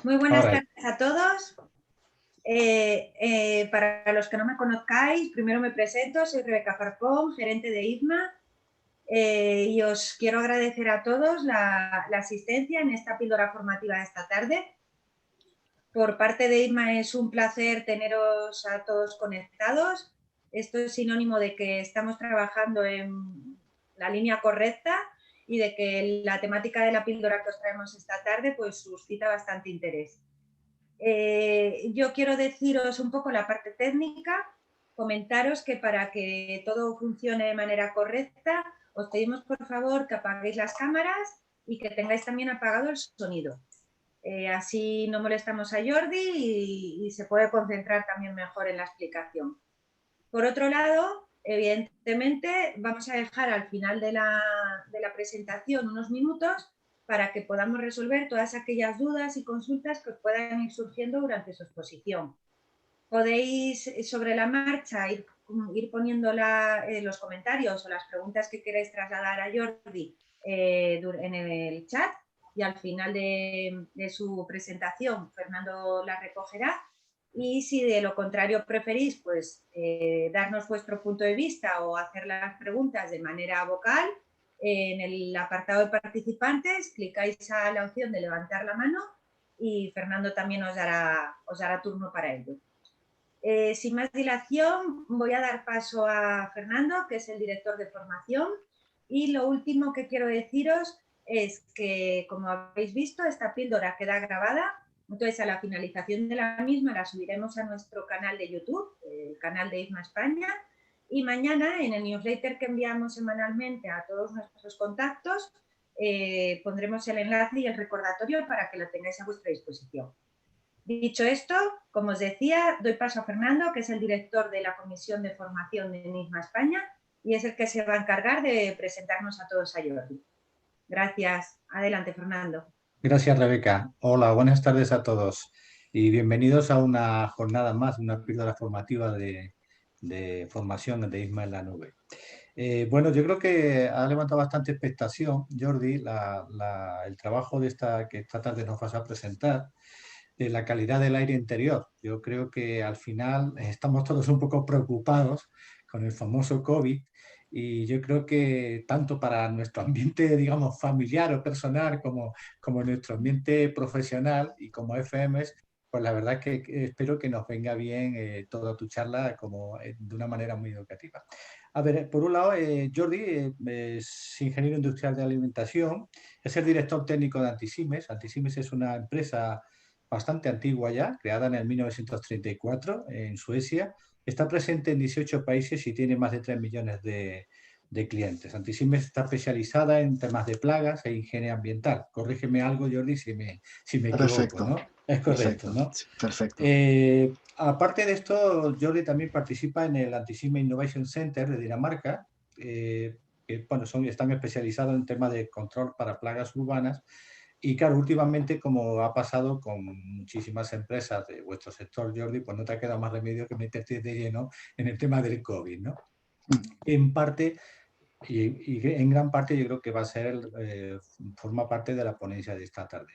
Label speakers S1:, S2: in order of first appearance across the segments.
S1: Muy buenas
S2: Ahora,
S1: tardes a todos. Para los que no me conozcáis, primero me presento, soy Rebeca Farcón, gerente de IFMA, y os quiero agradecer a todos la asistencia en esta píldora formativa de esta tarde. Por parte de IFMA es un placer teneros a todos conectados. Esto es sinónimo de que estamos trabajando en la línea correcta y de que la temática de la píldora que os traemos esta tarde pues suscita bastante interés. Yo quiero deciros un poco la parte técnica, comentaros que para que todo funcione de manera correcta, os pedimos por favor que apaguéis las cámaras y que tengáis también apagado el sonido. Así no molestamos a Jordi y se puede concentrar también mejor en la explicación. Por otro lado, evidentemente, vamos a dejar al final de la presentación unos minutos para que podamos resolver todas aquellas dudas y consultas que os puedan ir surgiendo durante su exposición. Podéis sobre la marcha ir poniendo los comentarios o las preguntas que queráis trasladar a Jordi en el chat y al final de su presentación Fernando las recogerá. Y si de lo contrario preferís, pues darnos vuestro punto de vista o hacer las preguntas de manera vocal, en el apartado de participantes clicáis a la opción de levantar la mano y Fernando también os dará turno para ello. Sin más dilación, voy a dar paso a Fernando, que es el director de formación. Y lo último que quiero deciros es que, como habéis visto, esta píldora queda grabada. Entonces, a la finalización de la misma la subiremos a nuestro canal de YouTube, el canal de IFMA España. Y mañana, en el newsletter que enviamos semanalmente a todos nuestros contactos, pondremos el enlace y el recordatorio para que lo tengáis a vuestra disposición. Dicho esto, como os decía, doy paso a Fernando, que es el director de la Comisión de Formación de IFMA España y es el que se va a encargar de presentarnos a todos a Jordi. Gracias. Adelante, Fernando.
S2: gracias Rebeca. Hola, buenas tardes a todos y bienvenidos a una jornada más, una píldora formativa de formación de ISMA en la nube. Bueno, yo creo que ha levantado bastante expectación, Jordi, el trabajo que esta tarde nos vas a presentar, de la calidad del aire interior. Yo creo que al final estamos todos un poco preocupados con el famoso COVID y yo creo que tanto para nuestro ambiente, digamos, familiar o personal como nuestro ambiente profesional y como FMs, pues la verdad es que espero que nos venga bien toda tu charla de una manera muy educativa. A ver, por un lado, Jordi es ingeniero industrial de alimentación, es el director técnico de Anticimes. Anticimes es una empresa bastante antigua ya, creada en el 1934 en Suecia. Está presente en 18 países y tiene más de 3 millones de clientes. Anticimes está especializada en temas de plagas e higiene ambiental. Corrígeme algo, Jordi, si me equivoco,
S3: Perfecto,
S2: ¿no? Es correcto,
S3: perfecto,
S2: ¿no?
S3: perfecto.
S2: Aparte de esto, Jordi también participa en el Antisime Innovation Center de Dinamarca, que bueno, están especializados en temas de control para plagas urbanas. Y claro, últimamente, como ha pasado con muchísimas empresas de vuestro sector, Jordi, pues no te ha quedado más remedio que meterte de lleno en el tema del COVID, ¿no? En parte, y en gran parte, yo creo que va a ser, forma parte de la ponencia de esta tarde.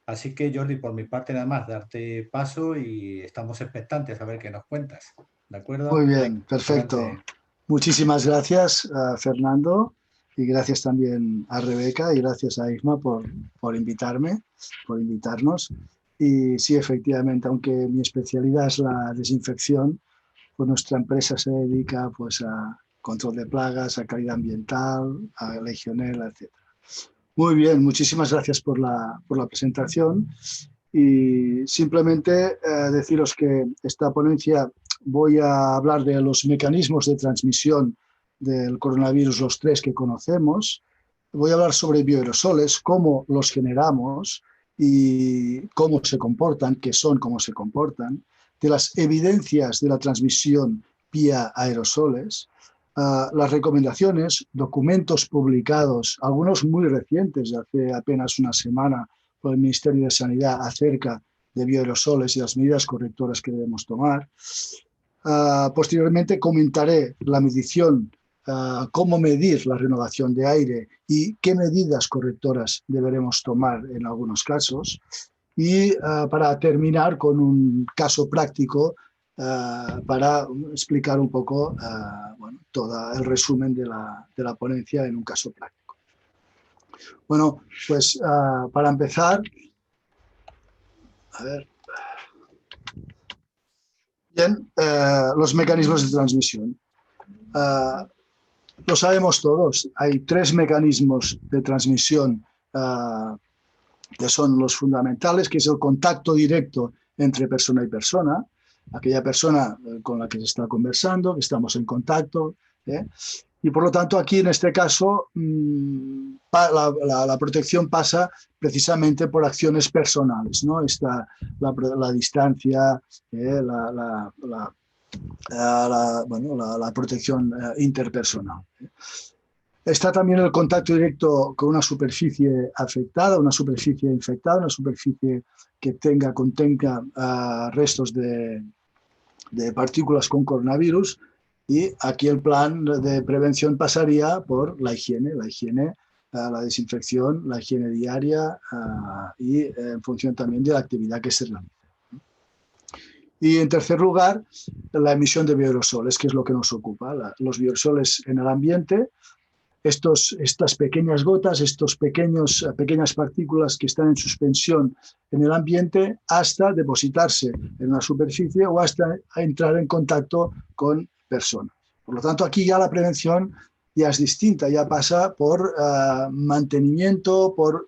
S2: Así que, Jordi, por mi parte, nada más, darte paso y estamos expectantes a ver qué nos cuentas. ¿De acuerdo?
S3: Muy
S2: Venga,
S3: bien, perfecto.
S2: adelante.
S3: Muchísimas gracias a Fernando y gracias también a Rebeca y gracias a Isma por invitarme, por invitarnos. Y sí, efectivamente, aunque mi especialidad es la desinfección, pues nuestra empresa se dedica pues a control de plagas, a calidad ambiental, a legionela, etc. Muy bien, muchísimas gracias por la presentación y simplemente deciros que esta ponencia voy a hablar de los mecanismos de transmisión del coronavirus, los tres que conocemos. Voy a hablar sobre bioaerosoles, cómo los generamos y cómo se comportan, qué son, cómo se comportan, de las evidencias de la transmisión vía aerosoles, las recomendaciones, documentos publicados, algunos muy recientes, de hace apenas una semana, por el Ministerio de Sanidad acerca de bioaerosoles y las medidas correctoras que debemos tomar. Posteriormente comentaré la medición, cómo medir la renovación de aire y qué medidas correctoras deberemos tomar en algunos casos. y para terminar con un caso práctico para explicar un poco bueno, todo el resumen de la ponencia en un caso práctico. Bueno, pues para empezar, a ver, bien, los mecanismos de transmisión. Lo sabemos todos, hay 3 mecanismos de transmisión que son los fundamentales, que es el contacto directo entre persona y persona, aquella persona con la que se está conversando, que estamos en contacto, y por lo tanto aquí en este caso la protección pasa precisamente por acciones personales, ¿no? Está la distancia, la protección interpersonal. Está también el contacto directo con una superficie afectada, una superficie infectada, una superficie que contenga restos de partículas con coronavirus, y aquí el plan de prevención pasaría por la higiene, la desinfección, la higiene diaria y en función también de la actividad que se realiza. Y en tercer lugar, la emisión de bioaerosoles, que es lo que nos ocupa, los bioaerosoles en el ambiente. Estas pequeñas gotas, pequeñas partículas que están en suspensión en el ambiente hasta depositarse en una superficie o hasta entrar en contacto con personas. Por lo tanto, aquí ya la prevención ya es distinta, ya pasa por mantenimiento, por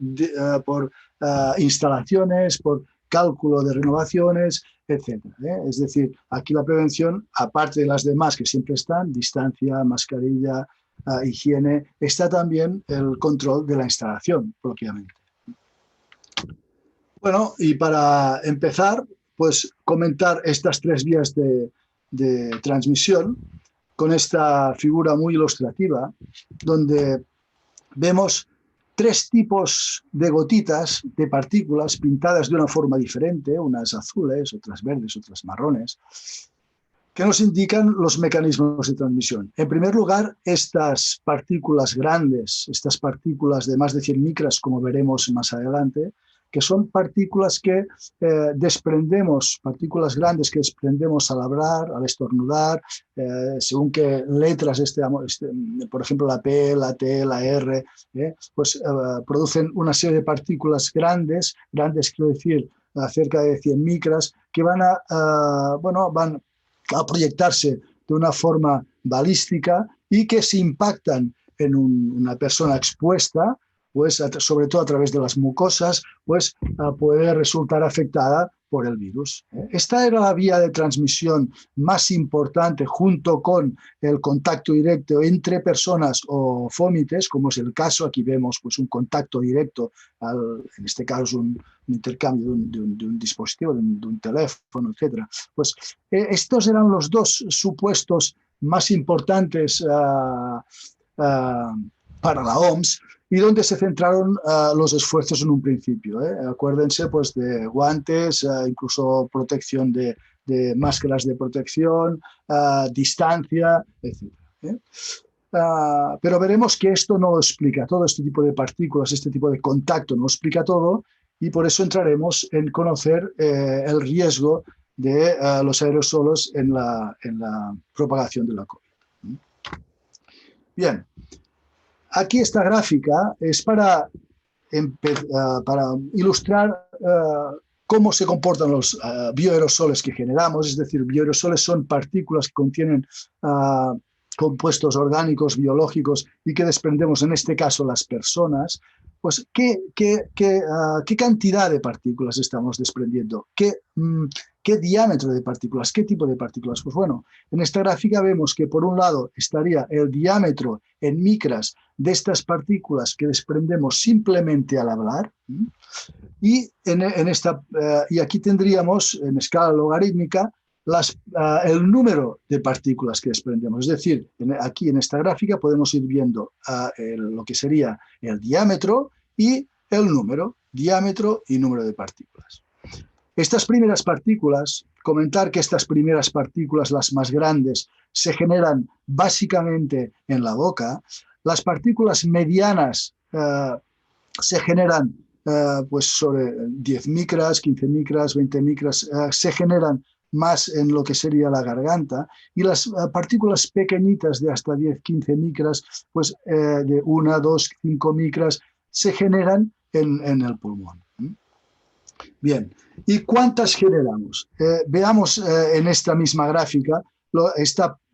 S3: instalaciones, por cálculo de renovaciones, etc. Es decir, aquí la prevención, aparte de las demás que siempre están, distancia, mascarilla, higiene, está también el control de la instalación propiamente. Bueno, y para empezar, pues comentar estas 3 vías de transmisión con esta figura muy ilustrativa, donde vemos 3 tipos de gotitas, de partículas pintadas de una forma diferente, unas azules, otras verdes, otras marrones, que nos indican los mecanismos de transmisión. En primer lugar, estas partículas grandes, estas partículas de más de 100 micras, como veremos más adelante, que son partículas que partículas grandes que desprendemos al hablar, al estornudar, según qué letras por ejemplo la P, la T, la R, pues producen una serie de partículas grandes quiero decir, cerca de 100 micras, que van a proyectarse de una forma balística y que se impactan en una persona expuesta, pues sobre todo a través de las mucosas, pues puede resultar afectada por el virus. Esta era la vía de transmisión más importante, junto con el contacto directo entre personas o fómites, como es el caso. Aquí vemos pues un contacto directo, en este caso es un intercambio de un dispositivo, de un teléfono, etc. Pues estos eran los 2 supuestos más importantes para la OMS, y donde se centraron los esfuerzos en un principio. Acuérdense pues, de guantes, incluso protección de máscaras de protección, distancia, etc. Pero veremos que esto no lo explica todo, este tipo de partículas, este tipo de contacto no explica todo, y por eso entraremos en conocer el riesgo de los aerosolos en la propagación de la COVID. Bien. Aquí esta gráfica es para ilustrar cómo se comportan los bioaerosoles que generamos, es decir, bioaerosoles son partículas que contienen compuestos orgánicos, biológicos y que desprendemos, en este caso, las personas. Pues, ¿qué cantidad de partículas estamos desprendiendo? ¿Qué diámetro de partículas? ¿Qué tipo de partículas? Pues bueno, en esta gráfica vemos que por un lado estaría el diámetro en micras de estas partículas que desprendemos simplemente al hablar, y aquí tendríamos en escala logarítmica el número de partículas que desprendemos. Es decir, aquí en esta gráfica podemos ir viendo lo que sería el diámetro y el número, diámetro y número de partículas. Estas primeras partículas, comentar que estas primeras partículas, las más grandes, se generan básicamente en la boca. Las partículas medianas se generan pues sobre 10 micras, 15 micras, 20 micras, se generan más en lo que sería la garganta, y las partículas pequeñitas de hasta 10, 15 micras, pues de 1, 2, 5 micras, se generan en el pulmón. Bien, ¿y cuántas generamos? Veamos en esta misma gráfica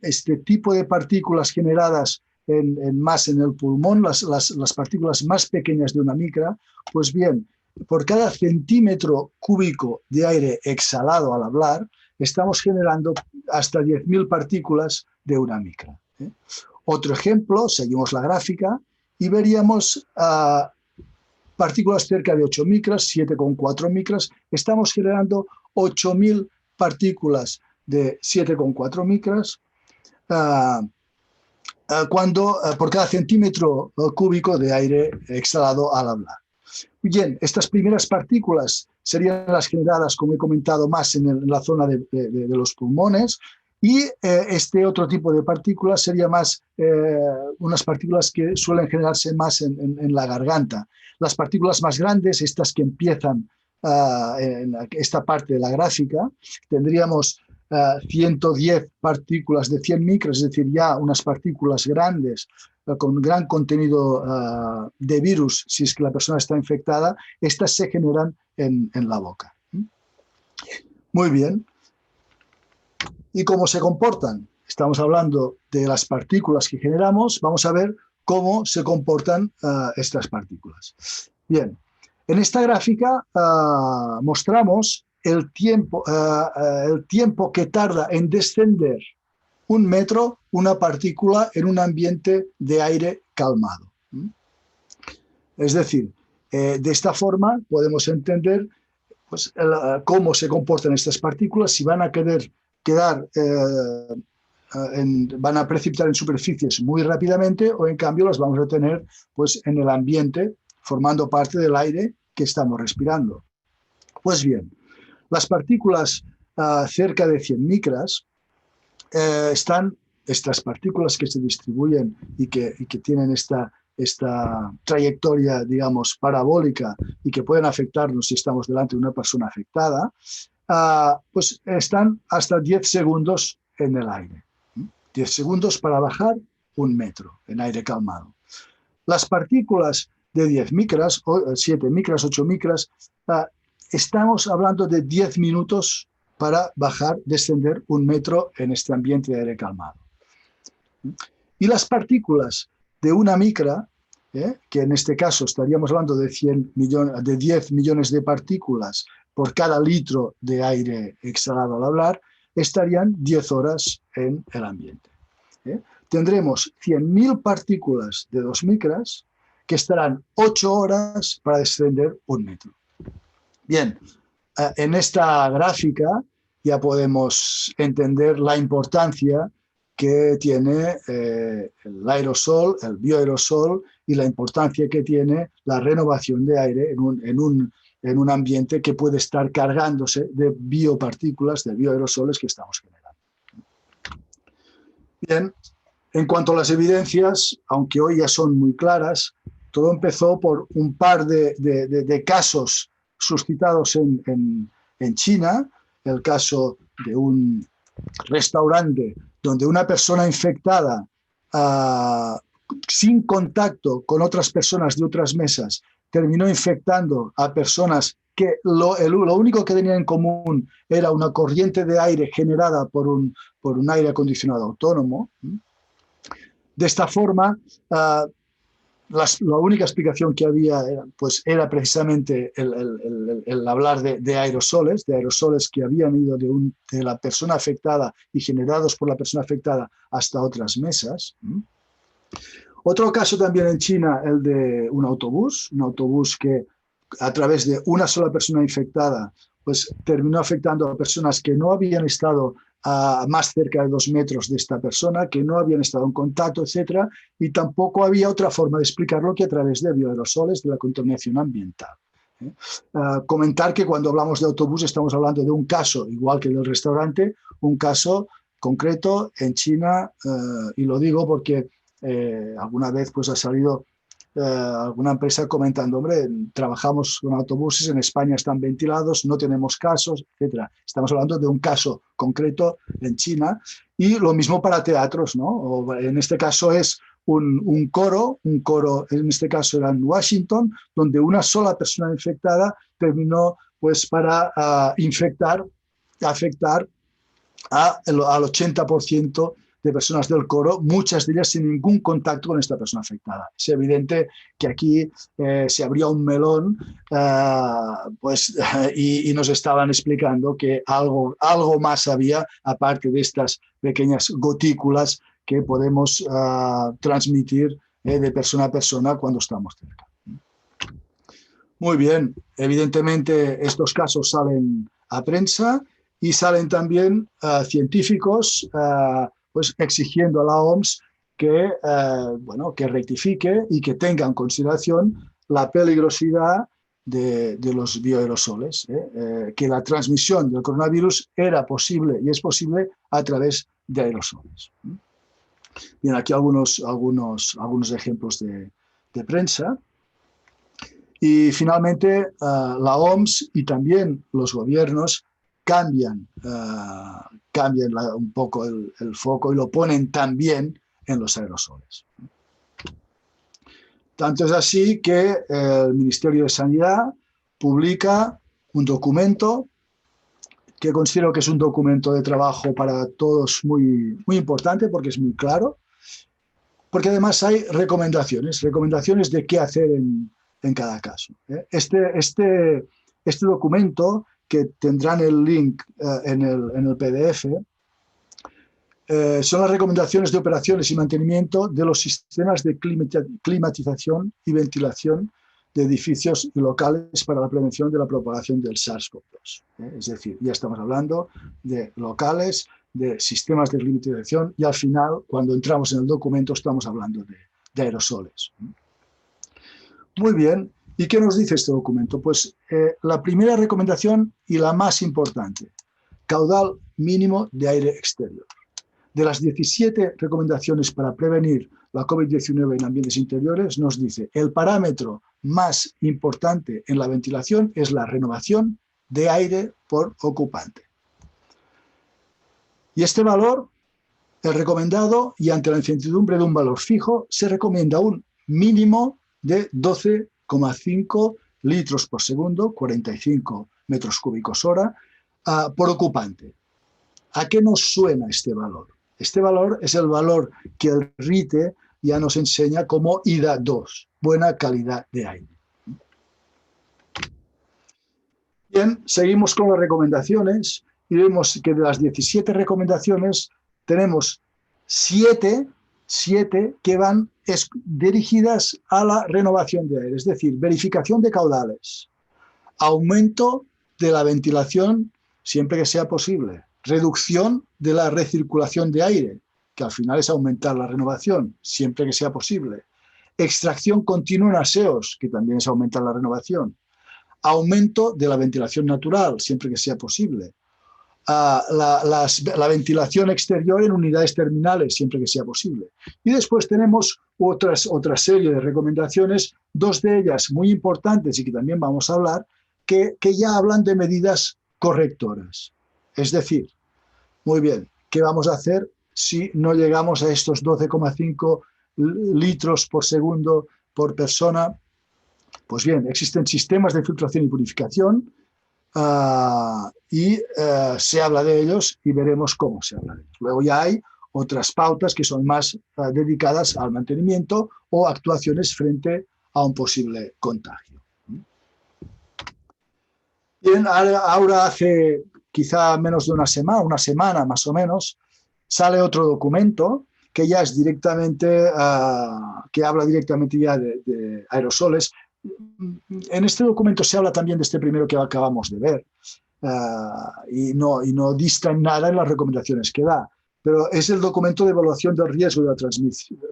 S3: este tipo de partículas generadas más en el pulmón, las partículas más pequeñas de una micra. Pues bien, por cada centímetro cúbico de aire exhalado al hablar, estamos generando hasta 10.000 partículas de una micra. Otro ejemplo, seguimos la gráfica y veríamos partículas cerca de 8 micras, 7,4 micras. Estamos generando 8.000 partículas de 7,4 micras por cada centímetro cúbico de aire exhalado al hablar. Bien, estas primeras partículas serían las generadas, como he comentado, más en la zona de los pulmones, y este otro tipo de partículas sería más unas partículas que suelen generarse más en la garganta. Las partículas más grandes, estas que empiezan en esta parte de la gráfica, tendríamos 110 partículas de 100 micras, es decir, ya unas partículas grandes con gran contenido de virus. Si es que la persona está infectada, estas se generan en la boca. Muy bien. ¿Y cómo se comportan? Estamos hablando de las partículas que generamos. Vamos a ver cómo se comportan estas partículas. Bien, en esta gráfica mostramos el tiempo que tarda en descender 1 metro una partícula en un ambiente de aire calmado. Es decir, de esta forma podemos entender pues, cómo se comportan estas partículas, si van a van a precipitar en superficies muy rápidamente, o en cambio las vamos a tener pues, en el ambiente, formando parte del aire que estamos respirando. Pues bien, las partículas cerca de 100 micras estas partículas que se distribuyen y que tienen esta trayectoria, digamos, parabólica, y que pueden afectarnos si estamos delante de una persona afectada, pues están hasta 10 segundos en el aire. 10 segundos para bajar 1 metro en aire calmado. Las partículas de 10 micras, 7 micras, 8 micras, estamos hablando de 10 minutos para descender 1 metro en este ambiente de aire calmado. Y las partículas de 1 micra, que en este caso estaríamos hablando de 10 millones de partículas por cada litro de aire exhalado al hablar, estarían 10 horas en el ambiente. Tendremos 100.000 partículas de 2 micras que estarán 8 horas para descender 1 metro. Bien, en esta gráfica ya podemos entender la importancia que tiene el aerosol, el bioaerosol, y la importancia que tiene la renovación de aire en un ambiente que puede estar cargándose de biopartículas, de bioaerosoles que estamos generando. Bien, en cuanto a las evidencias, aunque hoy ya son muy claras, todo empezó por un par de casos suscitados en China, el caso de un restaurante donde una persona infectada sin contacto con otras personas de otras mesas terminó infectando a personas que lo único que tenían en común era una corriente de aire generada por un aire acondicionado autónomo. De esta forma, la única explicación que había era precisamente el hablar de aerosoles que habían ido de la persona afectada y generados por la persona afectada hasta otras mesas. Otro caso también en China, el de un autobús que a través de una sola persona infectada pues terminó afectando a personas que no habían estado más cerca de 2 metros de esta persona, que no habían estado en contacto, etc. Y tampoco había otra forma de explicarlo que a través de bioaerosoles, de la contaminación ambiental. Comentar que cuando hablamos de autobús estamos hablando de un caso, igual que del restaurante, un caso concreto en China, y lo digo porque alguna vez pues, ha salido alguna empresa comentando, hombre, trabajamos con autobuses, en España están ventilados, no tenemos casos, etcétera. Estamos hablando de un caso concreto en China y lo mismo para teatros, ¿no? O en este caso es un coro, en este caso era en Washington, donde una sola persona infectada terminó pues para afectar al 80% de personas del coro, muchas de ellas sin ningún contacto con esta persona afectada. Es evidente que aquí se abría un melón y nos estaban explicando que algo más había, aparte de estas pequeñas gotículas que podemos transmitir de persona a persona cuando estamos cerca. Muy bien, evidentemente estos casos salen a prensa y salen también científicos pues exigiendo a la OMS que rectifique y que tenga en consideración la peligrosidad de los bioaerosoles, que la transmisión del coronavirus era posible y es posible a través de aerosoles. Bien, aquí algunos ejemplos de prensa. Y finalmente la OMS y también los gobiernos cambian un poco el foco y lo ponen también en los aerosoles. Tanto es así que el Ministerio de Sanidad publica un documento que considero que es un documento de trabajo para todos muy, muy importante porque es muy claro, porque además hay recomendaciones de qué hacer en cada caso. Este documento, que tendrán el link en el PDF, son las recomendaciones de operaciones y mantenimiento de los sistemas de climatización y ventilación de edificios y locales para la prevención de la propagación del SARS-CoV-2. Es decir, ya estamos hablando de locales, de sistemas de climatización y al final, cuando entramos en el documento, estamos hablando de aerosoles. Muy bien. ¿Y qué nos dice este documento? Pues la primera recomendación y la más importante, caudal mínimo de aire exterior. De las 17 recomendaciones para prevenir la COVID-19 en ambientes interiores, nos dice el parámetro más importante en la ventilación es la renovación de aire por ocupante. Y este valor, el recomendado, y ante la incertidumbre de un valor fijo, se recomienda un mínimo de 12,5 litros por segundo, 45 metros cúbicos hora, por ocupante. ¿A qué nos suena este valor? Este valor es el valor que el RITE ya nos enseña como IDA 2, buena calidad de aire. Bien, seguimos con las recomendaciones y vemos que de las 17 recomendaciones tenemos 7 que van dirigidas a la renovación de aire, es decir, verificación de caudales, aumento de la ventilación siempre que sea posible, reducción de la recirculación de aire, que al final es aumentar la renovación, siempre que sea posible, extracción continua en aseos, que también es aumentar la renovación, aumento de la ventilación natural, siempre que sea posible, la ventilación exterior en unidades terminales, siempre que sea posible. Y después tenemos otra serie de recomendaciones, dos de ellas muy importantes y que también vamos a hablar, que ya hablan de medidas correctoras. Es decir, muy bien, ¿qué vamos a hacer si no llegamos a estos 12,5 litros por segundo por persona? Pues bien, existen sistemas de filtración y purificación se habla de ellos y veremos cómo se habla de ellos. Luego ya hay otras pautas que son más dedicadas al mantenimiento o actuaciones frente a un posible contagio. Bien, ahora hace quizá menos de una semana más o menos, sale otro documento que ya es directamente, que habla directamente ya de aerosoles. En este documento se habla también de este primero que acabamos de ver y no dista en nada en las recomendaciones que da, pero es el documento de evaluación del riesgo de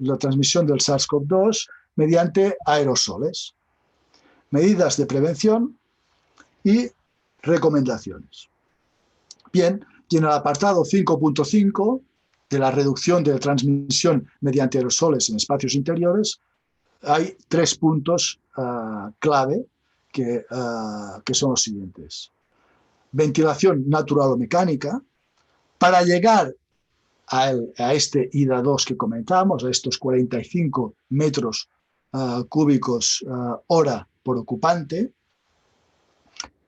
S3: la transmisión del SARS-CoV-2 mediante aerosoles, medidas de prevención y recomendaciones. Bien, tiene el apartado 5.5 de la reducción de transmisión mediante aerosoles en espacios interiores, hay 3 puntos clave que son los siguientes. Ventilación natural o mecánica. Para llegar a este IDA2 que comentábamos, a estos 45 metros cúbicos hora por ocupante,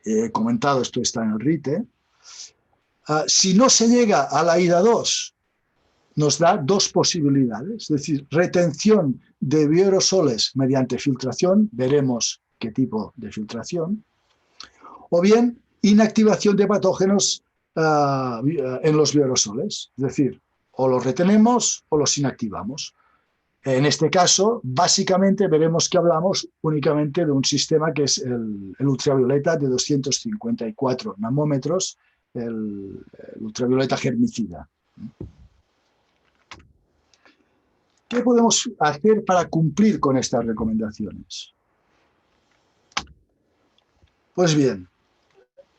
S3: he comentado, esto está en el RITE. Si no se llega a la IDA2, nos da 2 posibilidades, es decir, retención de bioaerosoles mediante filtración, veremos qué tipo de filtración, o bien inactivación de patógenos en los bioaerosoles, es decir, o los retenemos o los inactivamos. En este caso, básicamente veremos que hablamos únicamente de un sistema que es el ultravioleta de 254 nanómetros, el ultravioleta germicida. ¿Qué podemos hacer para cumplir con estas recomendaciones? Pues bien,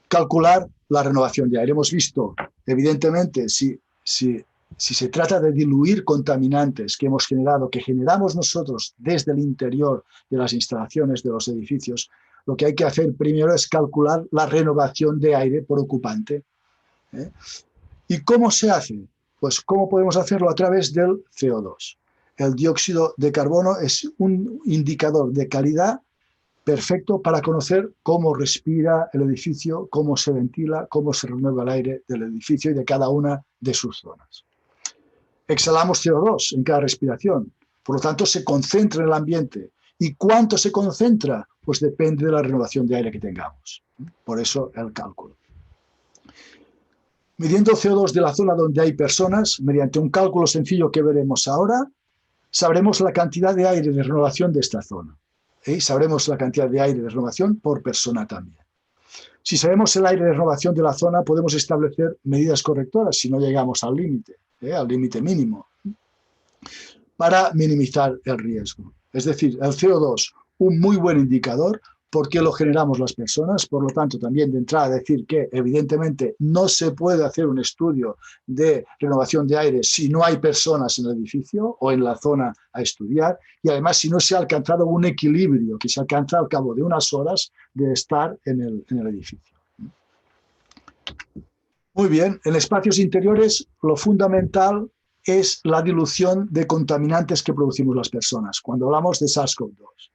S3: calcular la renovación de aire. Hemos visto, evidentemente, si se trata de diluir contaminantes que hemos generado, que generamos nosotros desde el interior de las instalaciones de los edificios, lo que hay que hacer primero es calcular la renovación de aire por ocupante. ¿Y cómo se hace? Pues ¿cómo podemos hacerlo? A través del CO2. El dióxido de carbono es un indicador de calidad perfecto para conocer cómo respira el edificio, cómo se ventila, cómo se renueva el aire del edificio y de cada una de sus zonas. Exhalamos CO2 en cada respiración, por lo tanto se concentra en el ambiente. ¿Y cuánto se concentra? Pues depende de la renovación de aire que tengamos. Por eso el cálculo. Midiendo CO2 de la zona donde hay personas, mediante un cálculo sencillo que veremos ahora, sabremos la cantidad de aire de renovación de esta zona. Y sabremos la cantidad de aire de renovación por persona también. Si sabemos el aire de renovación de la zona, podemos establecer medidas correctoras si no llegamos al límite mínimo, para minimizar el riesgo. Es decir, el CO2, un muy buen indicador, porque lo generamos las personas, por lo tanto también de entrada decir que evidentemente no se puede hacer un estudio de renovación de aire si no hay personas en el edificio o en la zona a estudiar, y además si no se ha alcanzado un equilibrio que se alcanza al cabo de unas horas de estar en el edificio. Muy bien, en espacios interiores lo fundamental es la dilución de contaminantes que producimos las personas, cuando hablamos de SARS-CoV-2.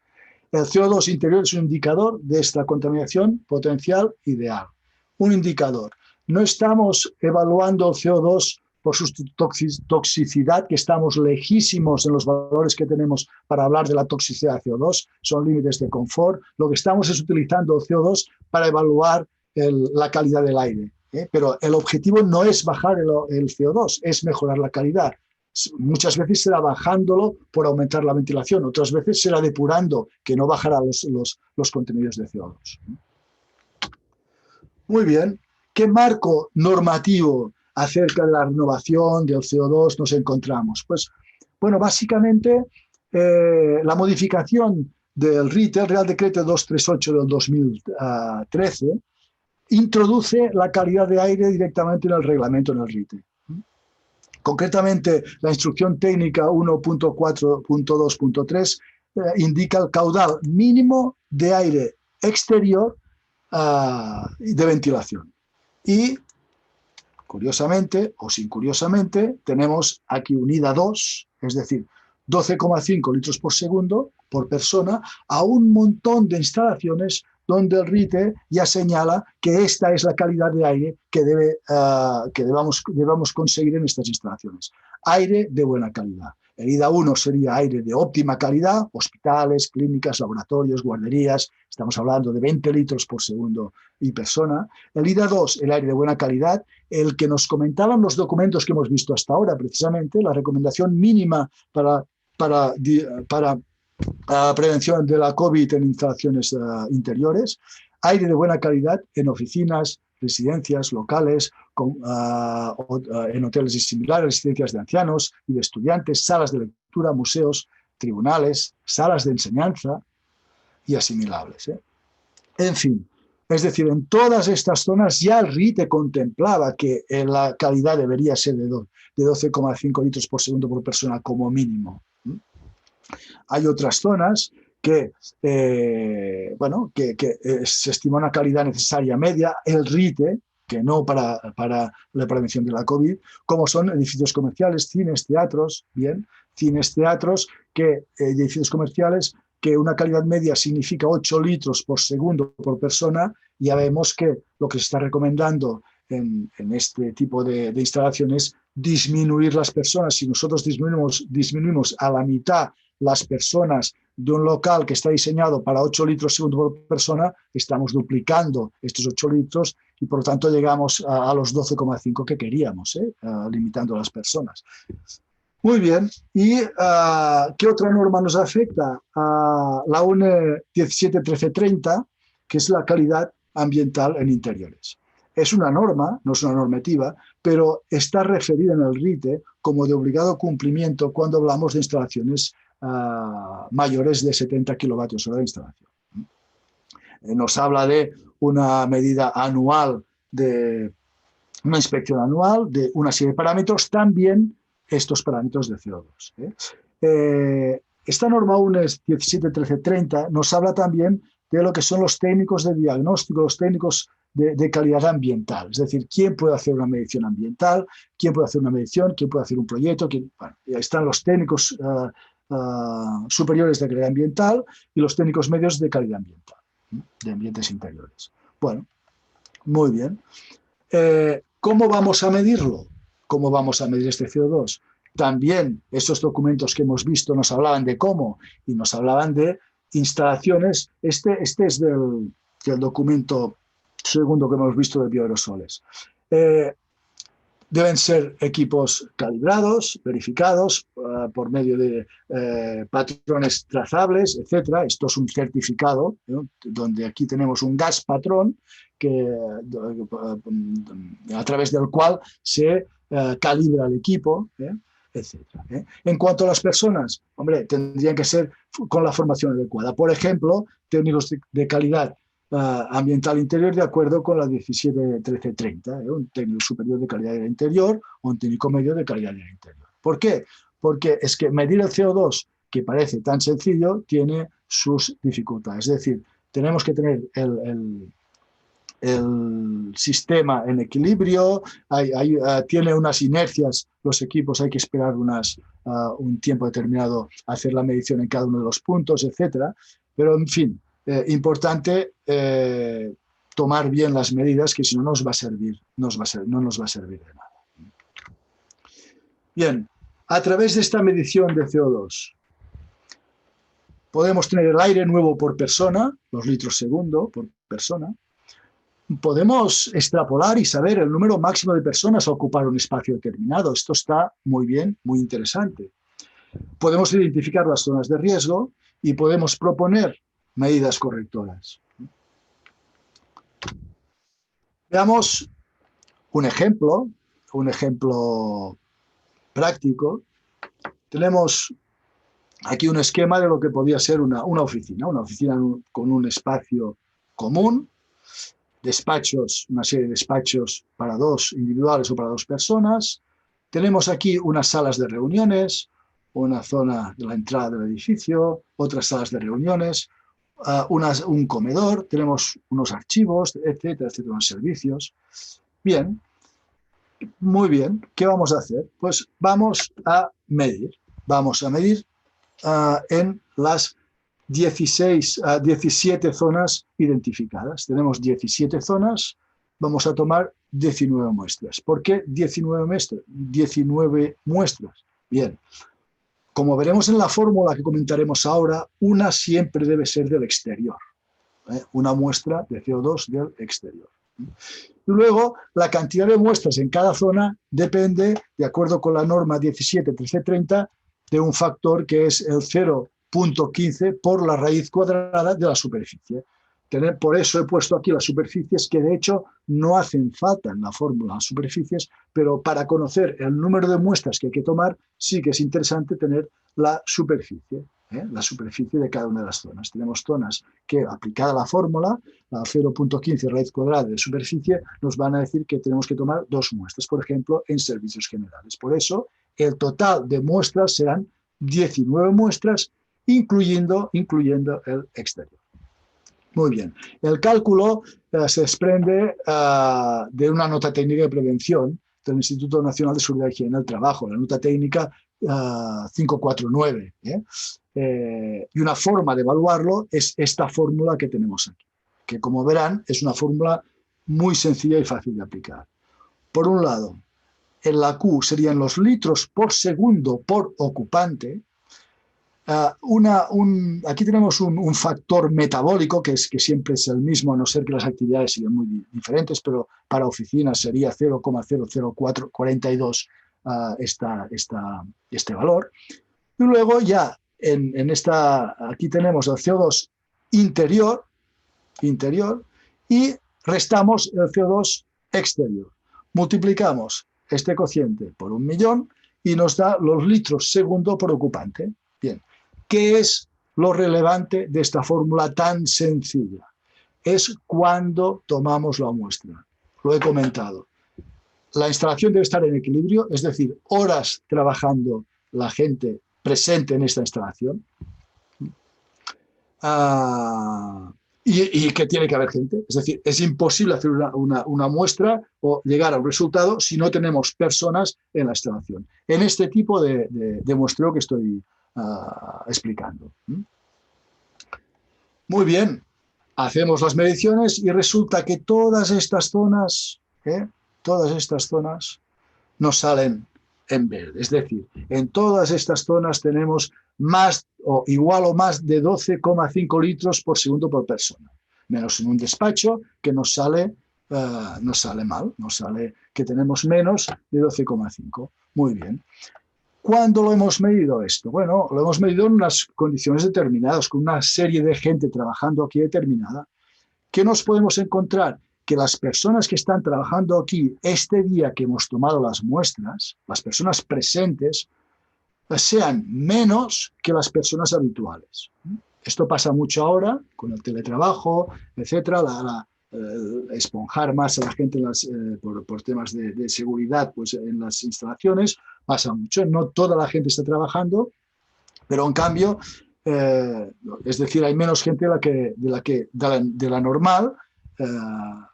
S3: El CO2 interior es un indicador de esta contaminación potencial ideal. Un indicador. No estamos evaluando el CO2 por su toxicidad, que estamos lejísimos en los valores que tenemos para hablar de la toxicidad de CO2, son límites de confort. Lo que estamos es utilizando el CO2 para evaluar la calidad del aire. Pero el objetivo no es bajar el CO2, es mejorar la calidad. Muchas veces será bajándolo por aumentar la ventilación, otras veces será depurando, que no bajará los contenidos de CO2. Muy bien, ¿qué marco normativo acerca de la renovación del CO2 nos encontramos? Pues, bueno, básicamente la modificación del RITE, el Real Decreto 238 del 2013, introduce la calidad de aire directamente en el reglamento, en el RITE. Concretamente, la instrucción técnica 1.4.2.3 indica el caudal mínimo de aire exterior de ventilación. Y, curiosamente, o sin curiosamente, tenemos aquí un IDA2, es decir, 12,5 litros por segundo por persona, a un montón de instalaciones donde el RITE ya señala que esta es la calidad de aire que debamos conseguir en estas instalaciones. Aire de buena calidad. El IDA1 sería aire de óptima calidad, hospitales, clínicas, laboratorios, guarderías, estamos hablando de 20 litros por segundo y persona. El IDA2, el aire de buena calidad, el que nos comentaban los documentos que hemos visto hasta ahora, precisamente, la recomendación mínima para prevención de la COVID en instalaciones interiores, aire de buena calidad en oficinas, residencias, locales, en hoteles y similares, residencias de ancianos y de estudiantes, salas de lectura, museos, tribunales, salas de enseñanza y asimilables. En fin, es decir, en todas estas zonas ya el RITE contemplaba que la calidad debería ser de 12,5 litros por segundo por persona como mínimo. Hay otras zonas que, bueno, se estima una calidad necesaria media, el RITE, que no para la prevención de la COVID, como son edificios comerciales, cines, teatros, bien, cines, teatros, edificios comerciales, que una calidad media significa 8 litros por segundo por persona. Ya vemos que lo que se está recomendando en este tipo de instalaciones, disminuir las personas. Si nosotros disminuimos a la mitad las personas de un local que está diseñado para 8 litros segundo por persona, estamos duplicando estos 8 litros y por lo tanto llegamos a los 12,5 que queríamos, limitando a las personas. Muy bien. ¿Y qué otra norma nos afecta? La UNE 171330, que es la calidad ambiental en interiores. Es una norma, no es una normativa, pero está referida en el RITE como de obligado cumplimiento cuando hablamos de instalaciones mayores de 70 kilovatios hora de instalación. Nos habla de una medida anual, de una inspección anual, de una serie de parámetros, también estos parámetros de CO2. Esta norma UNES 171330 nos habla también de lo que son los técnicos de diagnóstico, los técnicos de calidad ambiental. Es decir, quién puede hacer una medición ambiental, quién puede hacer una medición, quién puede hacer un proyecto. Bueno, están los técnicos superiores de calidad ambiental y los técnicos medios de calidad ambiental, de ambientes interiores. Bueno, muy bien. ¿Cómo vamos a medirlo? ¿Cómo vamos a medir este CO2? También esos documentos que hemos visto nos hablaban de cómo y nos hablaban de instalaciones. Este es del documento segundo que hemos visto de bioaerosoles. Deben ser equipos calibrados, verificados por medio de patrones trazables, etc. Esto es un certificado, ¿no? Donde aquí tenemos un gas patrón a través del cual se calibra el equipo, etc. En cuanto a las personas, hombre, tendrían que ser con la formación adecuada. Por ejemplo, técnicos de calidad ambiental interior de acuerdo con la 171330, un técnico superior de calidad del interior o un técnico medio de calidad del interior. ¿Por qué? Porque es que medir el CO2, que parece tan sencillo, tiene sus dificultades. Es decir, tenemos que tener el sistema en equilibrio, tiene unas inercias los equipos, hay que esperar un tiempo determinado a hacer la medición en cada uno de los puntos, etc. Pero, en fin, importante tomar bien las medidas, que si no nos va a servir, no nos va a servir de nada. Bien, a través de esta medición de CO2 podemos tener el aire nuevo por persona, los litros segundo por persona. Podemos extrapolar y saber el número máximo de personas a ocupar un espacio determinado. Esto está muy bien, muy interesante. Podemos identificar las zonas de riesgo y podemos proponer medidas correctoras. Veamos un ejemplo práctico. Tenemos aquí un esquema de lo que podría ser una oficina con un espacio común, despachos, una serie de despachos para 2 individuales o para 2 personas. Tenemos aquí unas salas de reuniones, una zona de la entrada del edificio, otras salas de reuniones, un comedor, tenemos unos archivos, etcétera, unos servicios. Bien, muy bien. ¿Qué vamos a hacer? Pues vamos a medir. Vamos a medir en las 17 zonas identificadas. Tenemos 17 zonas, vamos a tomar 19 muestras. ¿Por qué 19 muestras? Bien, como veremos en la fórmula que comentaremos ahora, una siempre debe ser del exterior. Una muestra de CO2 del exterior. Y luego, la cantidad de muestras en cada zona depende, de acuerdo con la norma 171330, de un factor que es el 0,15 por la raíz cuadrada de la superficie. Por eso he puesto aquí las superficies, que de hecho no hacen falta en la fórmula las superficies, pero para conocer el número de muestras que hay que tomar, sí que es interesante tener la superficie de cada una de las zonas. Tenemos zonas que, aplicada la fórmula, la 0,15 raíz cuadrada de superficie, nos van a decir que tenemos que tomar 2 muestras, por ejemplo, en servicios generales. Por eso, el total de muestras serán 19 muestras incluyendo el exterior. Muy bien. El cálculo se desprende de una nota técnica de prevención del Instituto Nacional de Seguridad y Higiene del Trabajo, la nota técnica 549. Y una forma de evaluarlo es esta fórmula que tenemos aquí, que como verán es una fórmula muy sencilla y fácil de aplicar. Por un lado, en la Q serían los litros por segundo por ocupante. Aquí tenemos un factor metabólico que siempre es el mismo, a no ser que las actividades sean muy diferentes, pero para oficinas sería 0,00442 este valor. Y luego ya aquí tenemos el CO2 interior y restamos el CO2 exterior. Multiplicamos este cociente por 1.000.000 y nos da los litros segundo por ocupante. Bien. ¿Qué es lo relevante de esta fórmula tan sencilla? Es cuando tomamos la muestra. Lo he comentado. La instalación debe estar en equilibrio, es decir, horas trabajando la gente presente en esta instalación. Y que tiene que haber gente. Es decir, es imposible hacer una muestra o llegar a un resultado si no tenemos personas en la instalación. En este tipo de muestreo que estoy explicando. Muy bien, hacemos las mediciones y resulta que todas estas zonas nos salen en verde. Es decir, en todas estas zonas tenemos más o igual o más de 12,5 litros por segundo por persona. Menos en un despacho que nos sale mal, nos sale que tenemos menos de 12,5. Muy bien. ¿Cuándo lo hemos medido esto? Bueno, lo hemos medido en unas condiciones determinadas, con una serie de gente trabajando aquí determinada. ¿Qué nos podemos encontrar? Que las personas que están trabajando aquí este día que hemos tomado las muestras, las personas presentes, sean menos que las personas habituales. Esto pasa mucho ahora con el teletrabajo, etcétera, esponjar más a la gente por temas de seguridad pues, en las instalaciones, pasa mucho. No toda la gente está trabajando, pero en cambio, es decir, hay menos gente de la normal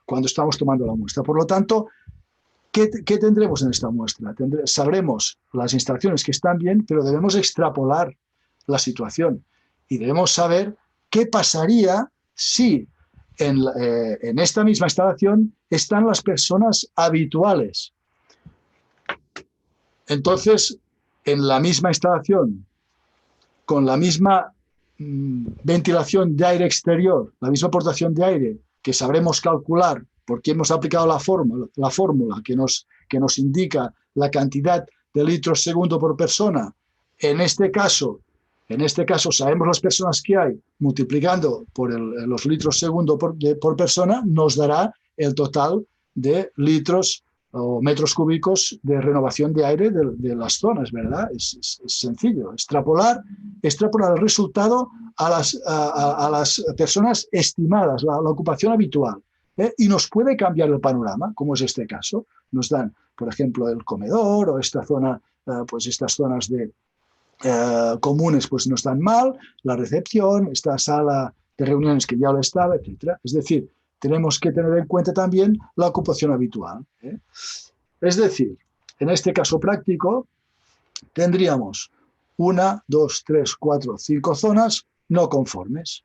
S3: cuando estamos tomando la muestra. Por lo tanto, ¿qué tendremos en esta muestra? Sabremos las instalaciones que están bien, pero debemos extrapolar la situación y debemos saber qué pasaría si en esta misma instalación están las personas habituales. Entonces, en la misma instalación, con la misma ventilación de aire exterior, la misma aportación de aire que sabremos calcular porque hemos aplicado la fórmula que nos indica la cantidad de litros segundo por persona. En este caso sabemos las personas que hay, multiplicando por los litros segundo por persona, nos dará el total de litros o metros cúbicos de renovación de aire de las zonas, ¿verdad? Es sencillo, extrapolar el resultado a las personas estimadas, la ocupación habitual. Y nos puede cambiar el panorama, como es este caso. Nos dan, por ejemplo, el comedor o esta zona, pues estas zonas comunes pues nos dan mal, la recepción, esta sala de reuniones que ya lo estaba, etc. Es decir, tenemos que tener en cuenta también la ocupación habitual. Es decir, en este caso práctico, tendríamos 1, 2, 3, 4, 5 zonas no conformes.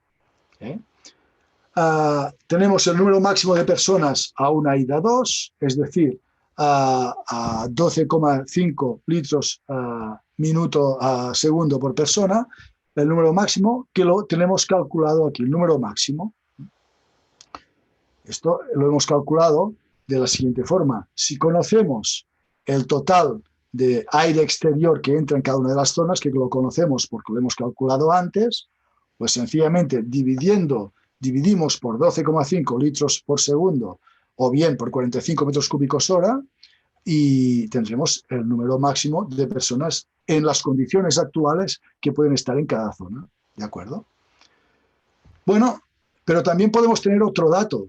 S3: Tenemos el número máximo de personas a una ida 2, es decir, a 12,5 litros segundo por persona, el número máximo que lo tenemos calculado aquí, el número máximo. Esto lo hemos calculado de la siguiente forma. Si conocemos el total de aire exterior que entra en cada una de las zonas, que lo conocemos porque lo hemos calculado antes, pues sencillamente dividimos por 12,5 litros por segundo o bien por 45 metros cúbicos hora y tendremos el número máximo de personas en las condiciones actuales que pueden estar en cada zona. ¿De acuerdo? Bueno, pero también podemos tener otro dato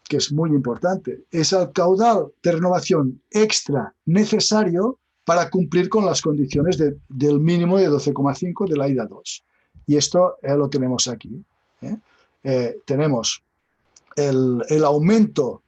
S3: que es muy importante. Es el caudal de renovación extra necesario para cumplir con las condiciones del mínimo de 12,5 de la IDA 2. Y esto lo tenemos aquí. Tenemos el aumento,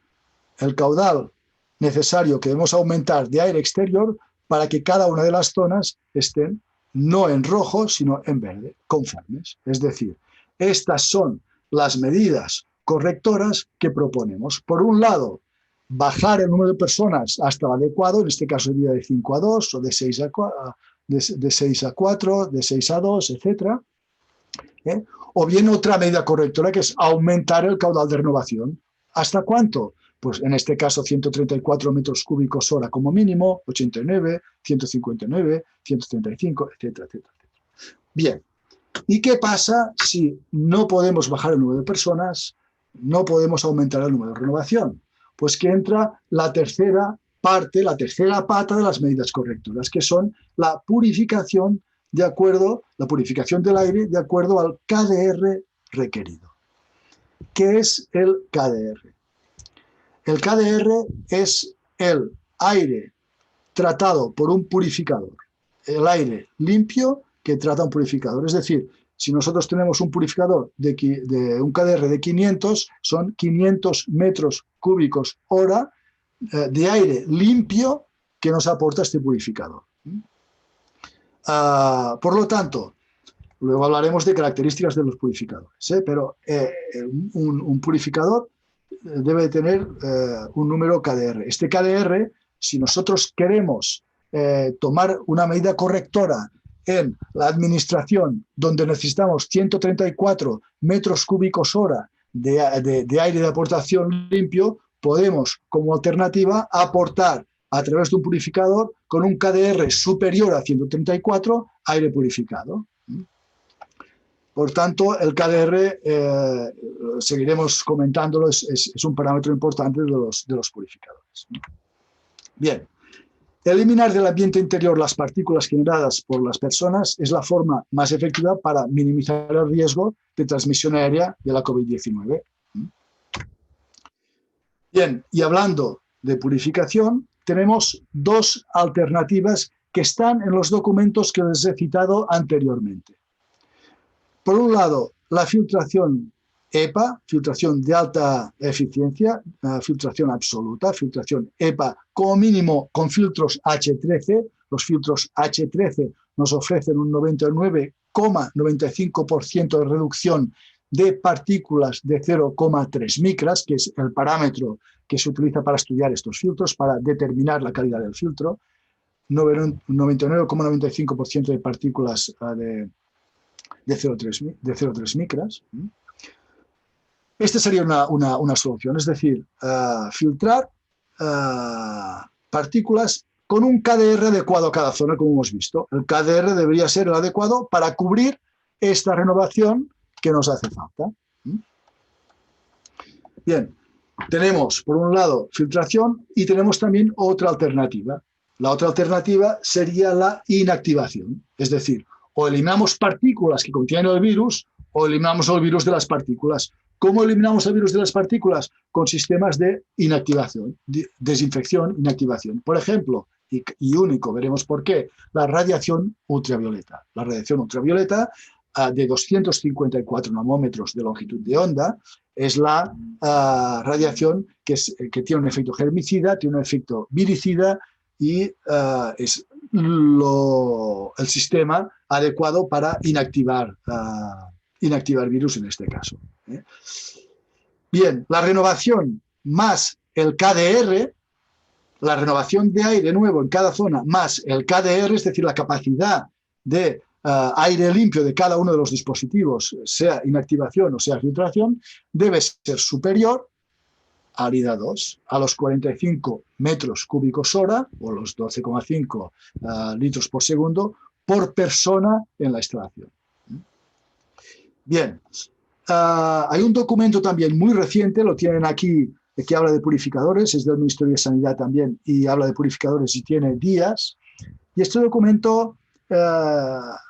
S3: el caudal necesario que debemos aumentar de aire exterior para que cada una de las zonas estén no en rojo, sino en verde, conformes. Es decir, estas son las medidas correctoras que proponemos. Por un lado, bajar el número de personas hasta el adecuado, en este caso sería de 5 a 2 o de 6 a 4, de 6 a 4, de 6 a 2, etc. O bien otra medida correctora que es aumentar el caudal de renovación. ¿Hasta cuánto? Pues en este caso 134 metros cúbicos hora como mínimo, 89, 159, 135, etcétera, etcétera. Bien, ¿y qué pasa si no podemos bajar el número de personas, no podemos aumentar el número de renovación? Pues que entra la tercera parte, la tercera pata de las medidas correctoras, que son la purificación de acuerdo, la purificación del aire de acuerdo al KDR requerido. ¿Qué es el KDR? El KDR es el aire tratado por un purificador, el aire limpio que trata un purificador. Es decir, si nosotros tenemos un purificador de un KDR de 500, son 500 metros cúbicos hora de aire limpio que nos aporta este purificador. Por lo tanto, luego hablaremos de características de los purificadores, pero un purificador debe tener un número KDR. Este KDR, si nosotros queremos tomar una medida correctora en la administración, donde necesitamos 134 metros cúbicos hora de aire de aportación limpio, podemos, como alternativa, aportar a través de un purificador con un KDR superior a 134 aire purificado. Por tanto, el KDR, seguiremos comentándolo, es un parámetro importante de los purificadores. Bien, eliminar del ambiente interior las partículas generadas por las personas es la forma más efectiva para minimizar el riesgo de transmisión aérea de la COVID-19. Bien, y hablando de purificación, tenemos dos alternativas que están en los documentos que les he citado anteriormente. Por un lado, la filtración EPA, filtración de alta eficiencia, filtración absoluta, filtración EPA como mínimo con filtros H13. Los filtros H13 nos ofrecen un 99,95% de reducción de partículas de 0,3 micras, que es el parámetro que se utiliza para estudiar estos filtros, para determinar la calidad del filtro. 99,95% de partículas de 0,3 micras. Esta sería una solución, es decir, filtrar partículas con un KDR adecuado a cada zona, como hemos visto. El KDR debería ser el adecuado para cubrir esta renovación que nos hace falta. Bien, tenemos por un lado filtración y tenemos también otra alternativa. La otra alternativa sería la inactivación, es decir, o eliminamos partículas que contienen el virus o eliminamos el virus de las partículas. ¿Cómo eliminamos el virus de las partículas? Con sistemas de inactivación, desinfección, inactivación. Por ejemplo, y único, veremos por qué, la radiación ultravioleta. La radiación ultravioleta de 254 nanómetros de longitud de onda es la radiación que tiene un efecto germicida, tiene un efecto viricida y es el sistema adecuado para inactivar virus en este caso. Bien, la renovación más el KDR, la renovación de aire nuevo en cada zona más el KDR, es decir, la capacidad de aire limpio de cada uno de los dispositivos, sea inactivación o sea filtración, debe ser superior al IDA2, a los 45 metros cúbicos hora, o los 12,5 litros por segundo, por persona en la instalación. Bien, hay un documento también muy reciente, lo tienen aquí, que habla de purificadores, es del Ministerio de Sanidad también, y habla de purificadores y tiene días. Y este documento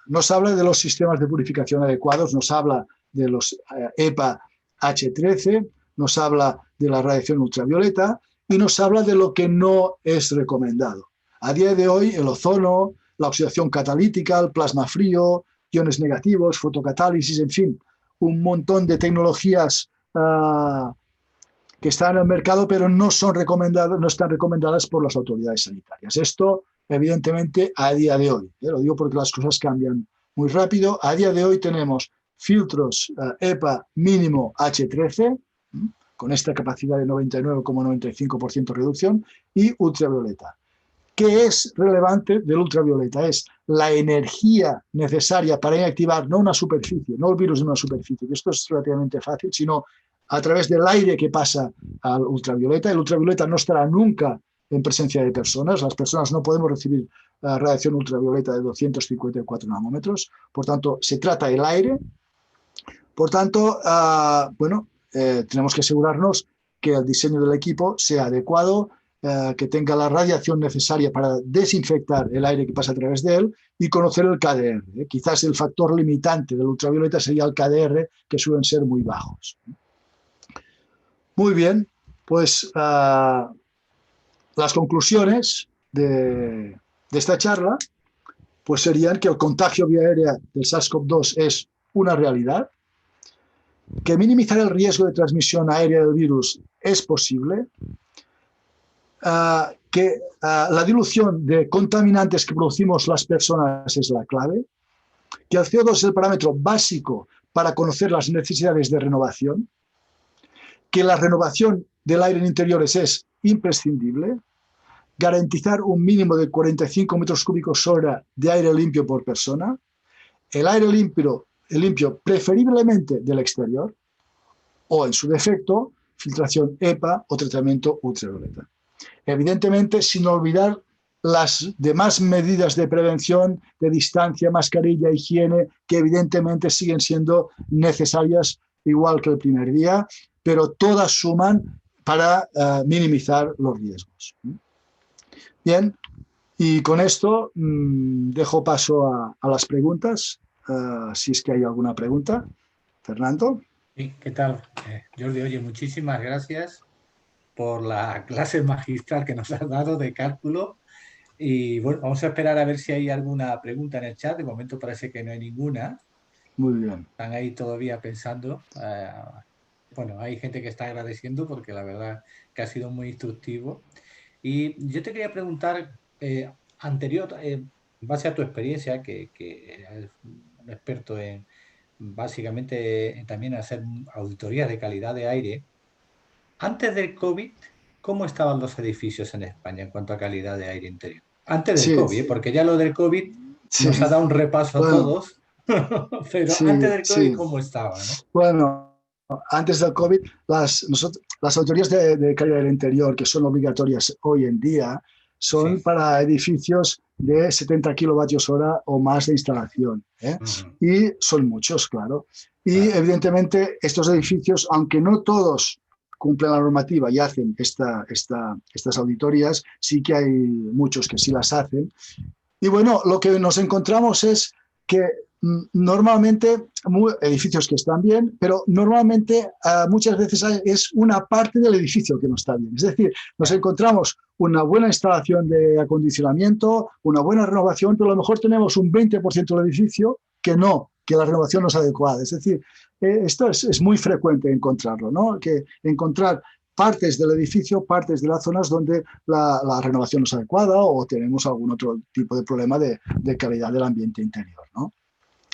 S3: nos habla de los sistemas de purificación adecuados, nos habla de los EPA H13, nos habla de la radiación ultravioleta y nos habla de lo que no es recomendado. A día de hoy, el ozono, la oxidación catalítica, el plasma frío, iones negativos, fotocatálisis, en fin, un montón de tecnologías que están en el mercado, pero no están recomendadas por las autoridades sanitarias. Esto, evidentemente, a día de hoy, lo digo porque las cosas cambian muy rápido, a día de hoy tenemos filtros EPA mínimo H13, con esta capacidad de 99,95% reducción, y ultravioleta. ¿Qué es relevante del ultravioleta? Es la energía necesaria para inactivar no una superficie, no el virus en una superficie, que esto es relativamente fácil, sino a través del aire que pasa al ultravioleta. El ultravioleta no estará nunca en presencia de personas. Las personas no podemos recibir radiación ultravioleta de 254 nanómetros. Por tanto, se trata el aire. Por tanto, tenemos que asegurarnos que el diseño del equipo sea adecuado, que tenga la radiación necesaria para desinfectar el aire que pasa a través de él y conocer el KDR. Quizás el factor limitante del ultravioleta sería el KDR, que suelen ser muy bajos. Muy bien, pues las conclusiones de esta charla pues serían que el contagio vía aérea del SARS-CoV-2 es una realidad, que minimizar el riesgo de transmisión aérea del virus es posible, que la dilución de contaminantes que producimos las personas es la clave, que el CO2 es el parámetro básico para conocer las necesidades de renovación, que la renovación del aire en interiores es imprescindible, garantizar un mínimo de 45 metros cúbicos hora de aire limpio por persona, el aire limpio preferiblemente del exterior, o en su defecto, filtración EPA o tratamiento ultravioleta. Evidentemente, sin olvidar las demás medidas de prevención, de distancia, mascarilla, higiene, que evidentemente siguen siendo necesarias igual que el primer día, pero todas suman para minimizar los riesgos. Bien, y con esto dejo paso a las preguntas, si es que hay alguna pregunta. Fernando.
S2: Sí, ¿qué tal? Jordi, oye, muchísimas gracias por la clase magistral que nos has dado de cálculo. Y bueno, vamos a esperar a ver si hay alguna pregunta en el chat. De momento parece que no hay ninguna.
S3: Muy bien.
S2: Están ahí todavía pensando. Bueno, hay gente que está agradeciendo porque la verdad que ha sido muy instructivo. Y yo te quería preguntar, en base a tu experiencia, que eres un experto en básicamente también hacer auditorías de calidad de aire, antes del COVID, ¿cómo estaban los edificios en España en cuanto a calidad de aire interior? Antes del COVID, porque ya lo del COVID nos ha dado un repaso a todos, pero antes del COVID, ¿cómo estaba, ¿no?
S3: Bueno, antes del COVID, las auditorías de calidad del interior, que son obligatorias hoy en día, son para edificios de 70 kilovatios hora o más de instalación. Y son muchos, claro. Y evidentemente estos edificios, aunque no todos cumplen la normativa y hacen estas auditorías, sí que hay muchos que sí las hacen. Y bueno, lo que nos encontramos es que normalmente, edificios que están bien, pero normalmente muchas veces es una parte del edificio que no está bien. Es decir, nos encontramos una buena instalación de acondicionamiento, una buena renovación, pero a lo mejor tenemos un 20% del edificio que la renovación no es adecuada. Es decir, esto es muy frecuente encontrarlo, ¿no? Que encontrar partes del edificio, partes de las zonas donde la renovación no es adecuada o tenemos algún otro tipo de problema de calidad del ambiente interior, ¿no?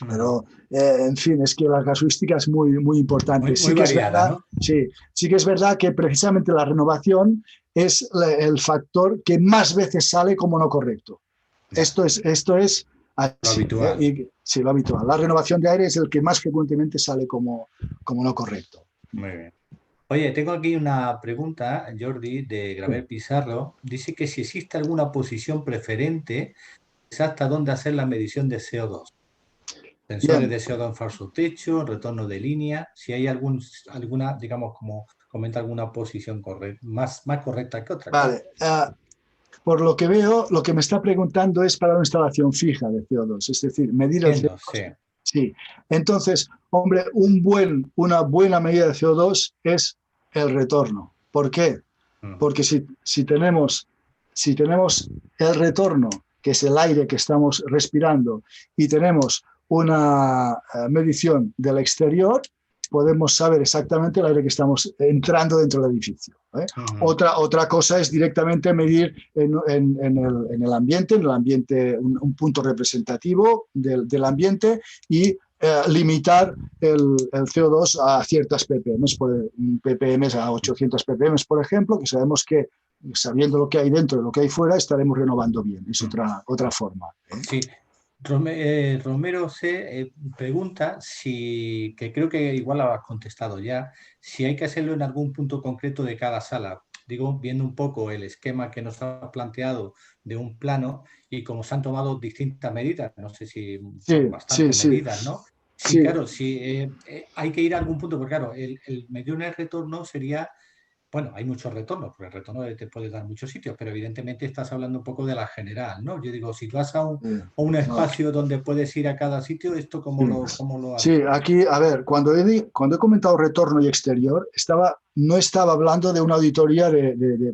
S3: Pero, en fin, es que la casuística es muy importante.
S2: Muy variada, ¿no?
S3: Sí que es verdad que precisamente la renovación es el factor que más veces sale como no correcto. Esto es así,
S2: lo habitual.
S3: Sí, lo habitual. La renovación de aire es el que más frecuentemente sale como no correcto.
S2: Muy bien. Oye, tengo aquí una pregunta, Jordi, de Gabriel Pizarro. Dice que si existe alguna posición preferente, es hasta dónde hacer la medición de CO2. Sensores de CO2 en falso techo, retorno de línea, si hay alguna, digamos, como comenta, alguna posición más correcta que otra.
S3: Vale, por lo que veo, lo que me está preguntando es para una instalación fija de CO2, es decir, medir el CO2. Sí. Entonces, hombre, una buena medida de CO2 es el retorno. ¿Por qué? Porque si tenemos el retorno, que es el aire que estamos respirando, y tenemos una medición del exterior, podemos saber exactamente el aire que estamos entrando dentro del edificio. Otra cosa es directamente medir en el ambiente, un punto representativo del ambiente y limitar el CO2 a ciertas ppm, a 800 ppm, por ejemplo, que sabemos que sabiendo lo que hay dentro y lo que hay fuera, estaremos renovando bien. Es otra forma.
S2: Sí. Romero C. Pregunta si, que creo que igual lo has contestado ya, si hay que hacerlo en algún punto concreto de cada sala. Digo, viendo un poco el esquema que nos ha planteado de un plano y como se han tomado distintas medidas, no sé si bastantes medidas, ¿no? Sí,
S3: sí.
S2: Claro, sí, hay que ir a algún punto, porque claro, el medir el retorno sería... Bueno, hay muchos retornos, porque el retorno te puede dar muchos sitios, pero evidentemente estás hablando un poco de la general, ¿no? Yo digo, si tú vas a un espacio donde puedes ir a cada sitio, ¿esto cómo lo haces?
S3: Sí, aquí, a ver, cuando he comentado retorno y exterior, no estaba hablando de una auditoría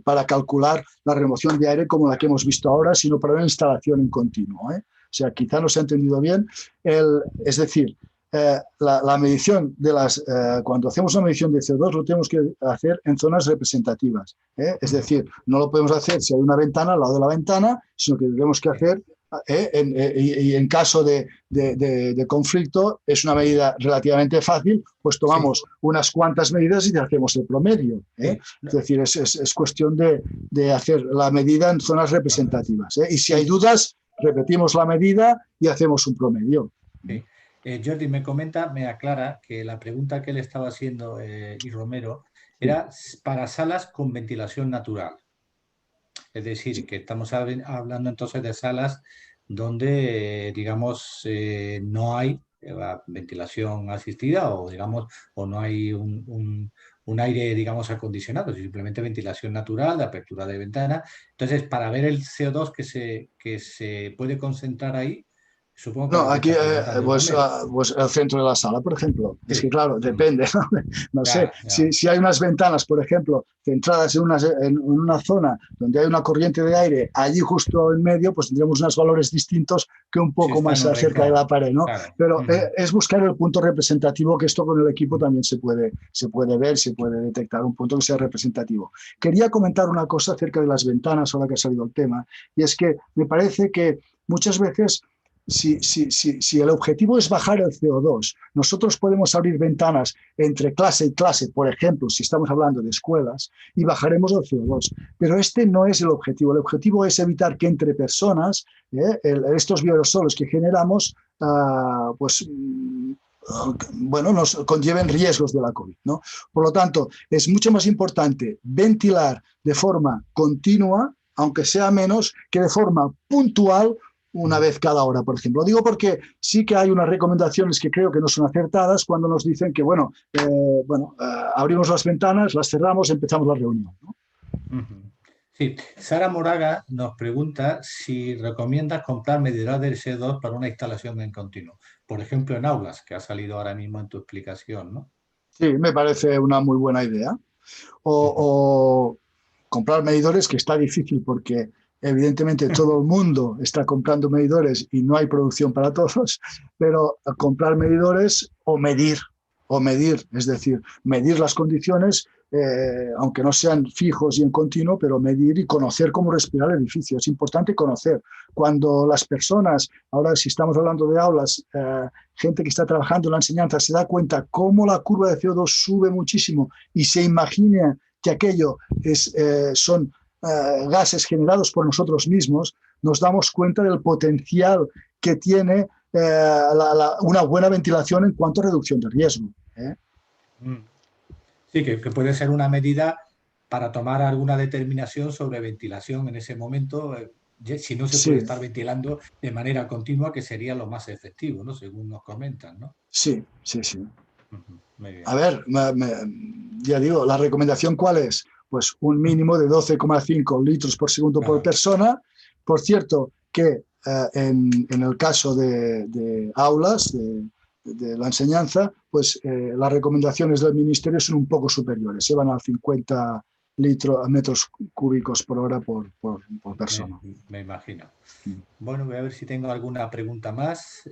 S3: para calcular la remoción de aire como la que hemos visto ahora, sino para una instalación en continuo. O sea, quizá no se ha entendido bien. Es decir, la medición cuando hacemos una medición de CO2 lo tenemos que hacer en zonas representativas. Es decir, no lo podemos hacer si hay una ventana al lado de la ventana, sino que tenemos que hacer, y en caso de conflicto es una medida relativamente fácil, pues tomamos unas cuantas medidas y hacemos el promedio. Es decir, es cuestión de hacer la medida en zonas representativas. Y si hay dudas, repetimos la medida y hacemos un promedio.
S2: Sí. Jordi me aclara que la pregunta que le estaba haciendo y Romero era para salas con ventilación natural. Es decir, que estamos hablando entonces de salas donde, digamos, no hay ventilación asistida o, digamos, o no hay un aire, digamos, acondicionado, simplemente ventilación natural, de apertura de ventana. Entonces, para ver el CO2 que se puede concentrar ahí, supongo que
S3: No,
S2: es lo que
S3: aquí,
S2: está preguntando Romero.
S3: pues el centro de la sala, por ejemplo.
S2: Sí.
S3: Es que, claro, depende. No sé, si hay unas ventanas, por ejemplo, centradas en una zona donde hay una corriente de aire, allí justo en medio, pues tendremos unos valores distintos que un poco más cerca de la pared, ¿no? Claro. Pero es buscar el punto representativo, que esto con el equipo también se puede ver, se puede detectar un punto que sea representativo. Quería comentar una cosa acerca de las ventanas, ahora que ha salido el tema, y es que me parece que muchas veces... Si el objetivo es bajar el CO2, nosotros podemos abrir ventanas entre clase y clase, por ejemplo, si estamos hablando de escuelas, y bajaremos el CO2. Pero este no es el objetivo. El objetivo es evitar que entre personas, estos bioaerosolos que generamos, nos conlleven riesgos de la COVID, ¿no? Por lo tanto, es mucho más importante ventilar de forma continua, aunque sea menos, que de forma puntual, una vez cada hora, por ejemplo. Lo digo porque sí que hay unas recomendaciones que creo que no son acertadas cuando nos dicen que, abrimos las ventanas, las cerramos, empezamos la reunión, ¿no?
S2: Sí, Sara Moraga nos pregunta si recomiendas comprar medidores del CO2 para una instalación en continuo, por ejemplo en aulas, que ha salido ahora mismo en tu explicación, ¿no?
S3: Sí, me parece una muy buena idea. O comprar medidores, que está difícil porque evidentemente todo el mundo está comprando medidores y no hay producción para todos, pero comprar medidores o medir, es decir, medir las condiciones, aunque no sean fijos y en continuo, pero medir y conocer cómo respirar el edificio. Es importante conocer. Cuando las personas, ahora si estamos hablando de aulas, gente que está trabajando en la enseñanza, se da cuenta cómo la curva de CO2 sube muchísimo y se imagina que aquello son gases generados por nosotros mismos, nos damos cuenta del potencial que tiene una buena ventilación en cuanto a reducción de riesgo.
S2: Sí, que puede ser una medida para tomar alguna determinación sobre ventilación en ese momento, si no se puede estar ventilando de manera continua, que sería lo más efectivo, ¿no? Según nos comentan, ¿no?
S3: Sí.
S2: Muy bien.
S3: A ver, ya digo, ¿la recomendación cuál es? Pues un mínimo de 12,5 litros por segundo por persona. Por cierto, que en el caso de aulas, de la enseñanza, pues las recomendaciones del Ministerio son un poco superiores, se van a 50 metros cúbicos por hora por persona.
S2: Me imagino. Bueno, voy a ver si tengo alguna pregunta más.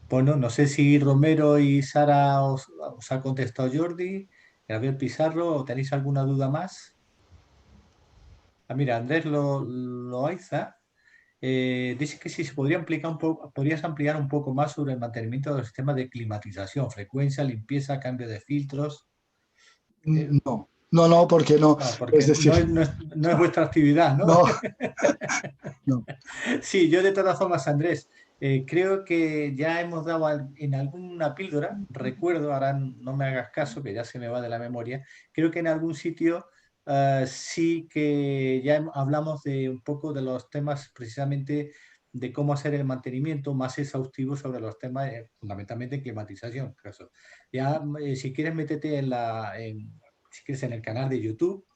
S2: Bueno, no sé si Romero y Sara os ha contestado Jordi, Gabriel Pizarro, ¿tenéis alguna duda más? Ah, mira, Andrés Loaiza dice que si se podría ampliar un poco, podrías ampliar un poco más sobre el mantenimiento del sistema de climatización, frecuencia, limpieza, cambio de filtros.
S3: No, no, no, porque no.
S2: No,
S3: Es
S2: porque
S3: decir,
S2: no es vuestra actividad, ¿no?
S3: no, no.
S2: Sí, yo de todas formas, Andrés, creo que ya hemos dado en alguna píldora, recuerdo, ahora no me hagas caso, que ya se me va de la memoria, creo que en algún sitio sí que ya hablamos de un poco de los temas precisamente de cómo hacer el mantenimiento más exhaustivo sobre los temas, fundamentalmente climatización. Caso. Ya, si quieres, métete si quieres, en el canal de YouTube,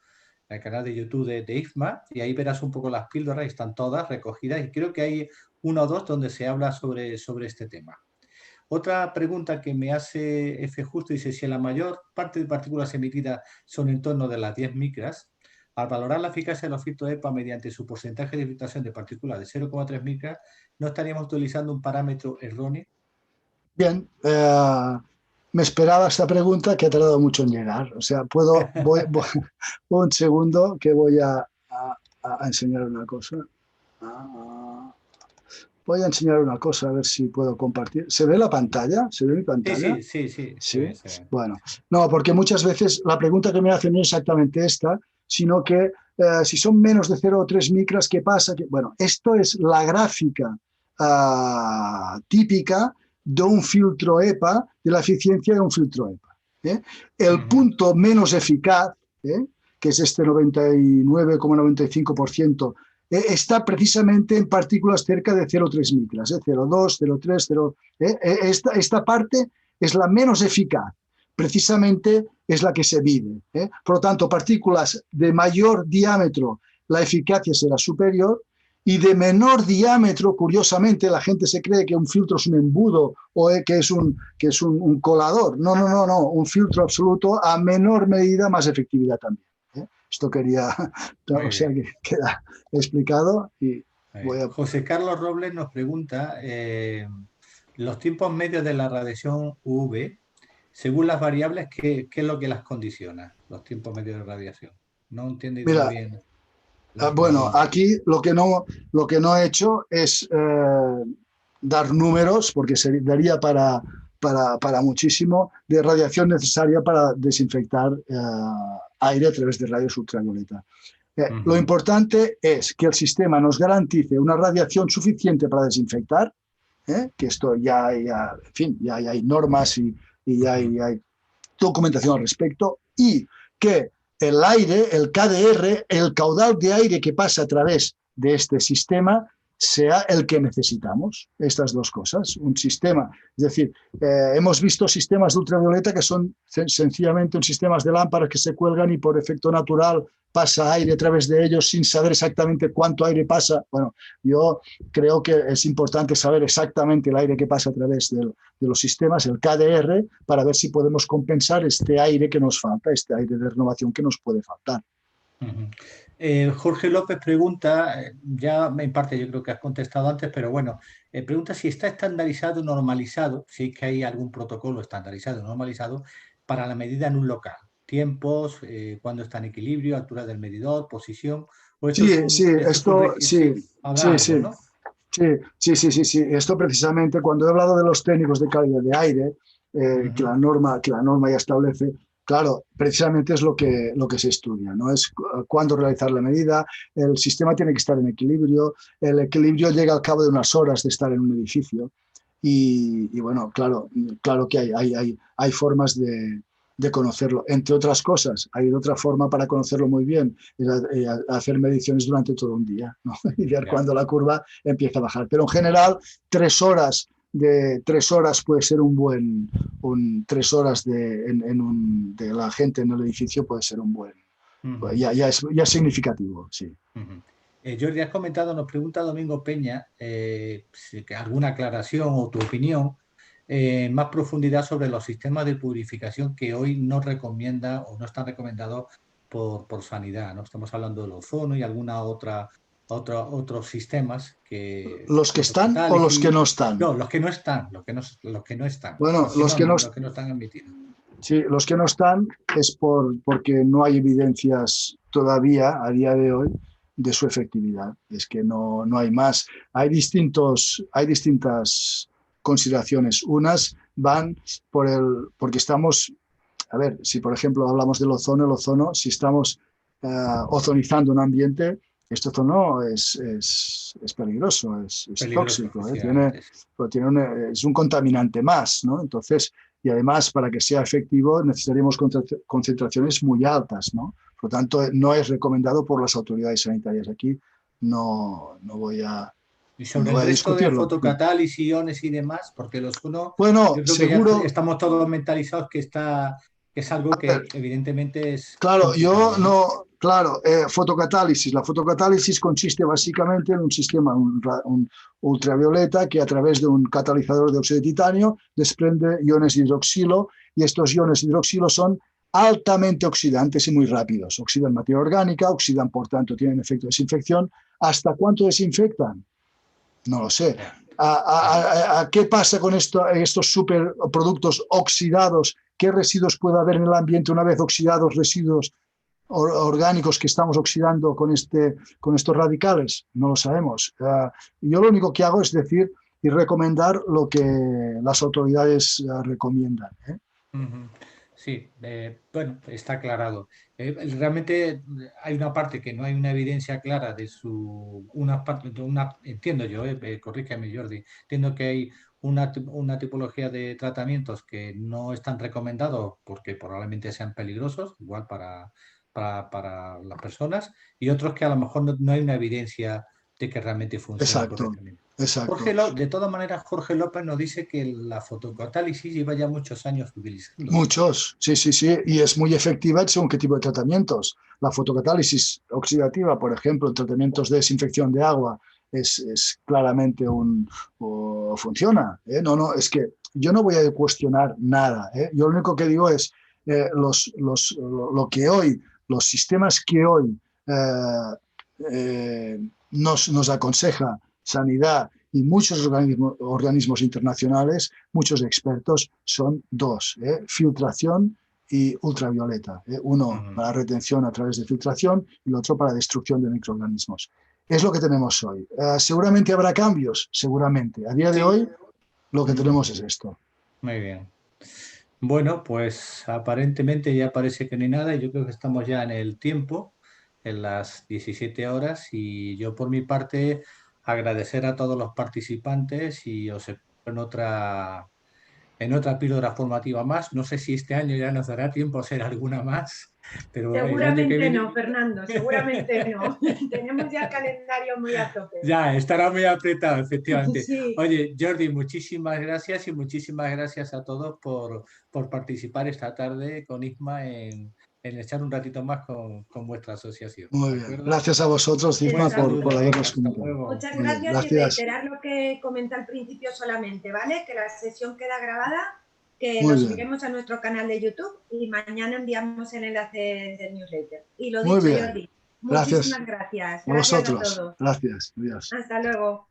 S2: el canal de YouTube de IFMA, y ahí verás un poco las píldoras, están todas recogidas, y creo que hay una o dos donde se habla sobre este tema. Otra pregunta que me hace F. Justo dice, si la mayor parte de partículas emitidas son en torno de las 10 micras, al valorar la eficacia de los filtros EPA mediante su porcentaje de filtración de partículas de 0,3 micras, ¿no estaríamos utilizando un parámetro erróneo?
S3: Bien, me esperaba esta pregunta que ha tardado mucho en llegar. O sea, un segundo que voy a enseñar una cosa. Ah, Voy a enseñar una cosa, a ver si puedo compartir. ¿Se ve la pantalla? ¿Se ve mi
S2: Sí,
S3: pantalla?
S2: sí, sí, sí, se
S3: Sí.
S2: ve, se ve.
S3: Bueno, no, porque muchas veces la pregunta que me hacen no es exactamente esta, sino que si son menos de 0,3 micras, ¿qué pasa? Bueno, esto es la gráfica típica de un filtro EPA, de la eficiencia de un filtro EPA. El punto menos eficaz, que es este 99,95%, está precisamente en partículas cerca de 0,3 micras, 0,2, 0,3, 0. Esta parte es la menos eficaz, precisamente es la que se mide. Por lo tanto, partículas de mayor diámetro, la eficacia será superior, y de menor diámetro, curiosamente, la gente se cree que un filtro es un embudo o que es un colador. No, no, no, no, un filtro absoluto a menor medida, más efectividad también. Esto quería, o sea, que queda explicado y voy a...
S2: José Carlos Robles nos pregunta, los tiempos medios de la radiación UV, según las variables, ¿qué es lo que las condiciona? Los tiempos medios de radiación. No entiendo muy
S3: Mira,
S2: bien la
S3: bueno,
S2: pregunta.
S3: aquí lo que no he hecho es dar números, porque se daría para muchísimo, de radiación necesaria para desinfectar aire a través de rayos ultravioleta. Lo importante es que el sistema nos garantice una radiación suficiente para desinfectar, que esto ya hay normas y ya hay documentación al respecto, y que el aire, el KDR, el caudal de aire que pasa a través de este sistema sea el que necesitamos. Estas dos cosas, un sistema, es decir, hemos visto sistemas de ultravioleta que son sencillamente sistemas de lámparas que se cuelgan y por efecto natural pasa aire a través de ellos sin saber exactamente cuánto aire pasa. Bueno, yo creo que es importante saber exactamente el aire que pasa a través de los sistemas, el KDR, para ver si podemos compensar este aire que nos falta, este aire de renovación que nos puede faltar.
S2: Jorge López pregunta, ya en parte yo creo que has contestado antes, pero bueno, pregunta si está estandarizado, normalizado, si es que hay algún protocolo estandarizado, normalizado, para la medida en un local. Tiempos, cuándo está en equilibrio, altura del medidor, posición, o esto
S3: Sí,
S2: es un,
S3: sí,
S2: esto es un
S3: esto, sí,
S2: requisito, habrá
S3: sí,
S2: algo,
S3: sí.
S2: ¿no?
S3: Sí. Esto precisamente, cuando he hablado de los técnicos de calidad de aire, que la norma ya establece, claro, precisamente es lo que se estudia, ¿no? Es cuándo realizar la medida, el sistema tiene que estar en equilibrio, el equilibrio llega al cabo de unas horas de estar en un edificio y bueno, claro que hay formas de conocerlo. Entre otras cosas, hay otra forma para conocerlo muy bien, es hacer mediciones durante todo un día, ¿no? Y ver cuando la curva empieza a bajar. Pero en general, 3 horas puede ser un buen, 3 horas de la gente en el edificio puede ser un buen, ya es significativo, sí.
S2: Jordi, has comentado, nos pregunta Domingo Peña, alguna aclaración o tu opinión, más profundidad sobre los sistemas de purificación que hoy no recomienda o no están recomendados por sanidad, ¿no? Estamos hablando del ozono y alguna otra otros sistemas que...
S3: ¿Los que están o los que no están?
S2: No, los que no están, los que no están.
S3: Bueno,
S2: los que no están admitidos.
S3: Sí, los que no están es porque no hay evidencias todavía a día de hoy de su efectividad. Es que no hay más. Hay distintas consideraciones. Unas van porque estamos, a ver, si por ejemplo hablamos del ozono, el ozono, si estamos ozonizando un ambiente, este ozono es peligroso, es tóxico, es un contaminante más, ¿no? Entonces, y además, para que sea efectivo, necesitaríamos concentraciones muy altas, ¿no? Por lo tanto, no es recomendado por las autoridades sanitarias. Aquí no voy a
S2: Y sobre el resto de fotocatálisis, iones y demás, porque los uno,
S3: bueno,
S2: yo creo
S3: seguro,
S2: que ya estamos todos mentalizados que es algo que evidentemente es...
S3: Claro, yo no... Claro, fotocatálisis. La fotocatálisis consiste básicamente en un sistema un ultravioleta que a través de un catalizador de óxido de titanio desprende iones de hidroxilo, y estos iones de hidroxilo son altamente oxidantes y muy rápidos. Oxidan materia orgánica, oxidan, por tanto, tienen efecto de desinfección. ¿Hasta cuánto desinfectan? No lo sé. ¿Qué pasa con estos superproductos oxidados? ¿Qué residuos puede haber en el ambiente una vez oxidados, residuos orgánicos que estamos oxidando con estos radicales? No lo sabemos. Yo lo único que hago es decir y recomendar lo que las autoridades recomiendan.
S2: Sí, bueno, está aclarado. Realmente hay una parte que no hay una evidencia clara de entiendo yo, corrígeme Jordi, entiendo que hay una tipología de tratamientos que no están recomendados porque probablemente sean peligrosos, igual para las personas, y otros que a lo mejor no hay una evidencia de que realmente funcione correctamente.
S3: Exacto.
S2: De todas maneras, Jorge López nos dice que la fotocatálisis lleva ya muchos años utilizando.
S3: Muchos, sí, y es muy efectiva según qué tipo de tratamientos. La fotocatálisis oxidativa, por ejemplo, en tratamientos de desinfección de agua, es claramente funciona. Es que yo no voy a cuestionar nada. Yo lo único que digo es lo que hoy, los sistemas que hoy nos aconseja Sanidad y muchos organismos internacionales, muchos expertos, son dos: filtración y ultravioleta. Uno para retención a través de filtración y el otro para destrucción de microorganismos. Es lo que tenemos hoy. Seguramente habrá cambios, seguramente. A día de hoy lo que tenemos es esto.
S2: Muy bien. Bueno, pues aparentemente ya parece que no hay nada, y yo creo que estamos ya en el tiempo, en las 17 horas, y yo por mi parte agradecer a todos los participantes y os espero en otra píldora formativa más. No sé si este año ya nos dará tiempo a hacer alguna más. Pero
S1: seguramente el año que viene... no, Fernando, seguramente no. Tenemos ya el calendario muy a tope.
S2: Ya, estará muy apretado, efectivamente.
S1: Sí.
S2: Oye, Jordi, muchísimas gracias, y muchísimas gracias a todos por participar esta tarde con ISMA en echar un ratito más con vuestra asociación.
S3: Muy bien. Gracias a vosotros, ISMA, por habernos comentado.
S1: Muchas gracias. Y reiterar lo que comenté al principio solamente, ¿vale? Que la sesión queda grabada, que lo subiremos a nuestro canal de YouTube y mañana enviamos el enlace del newsletter. Y lo dicho, Jordi, muchísimas gracias.
S3: A vosotros. Gracias. Adiós.
S1: Hasta luego.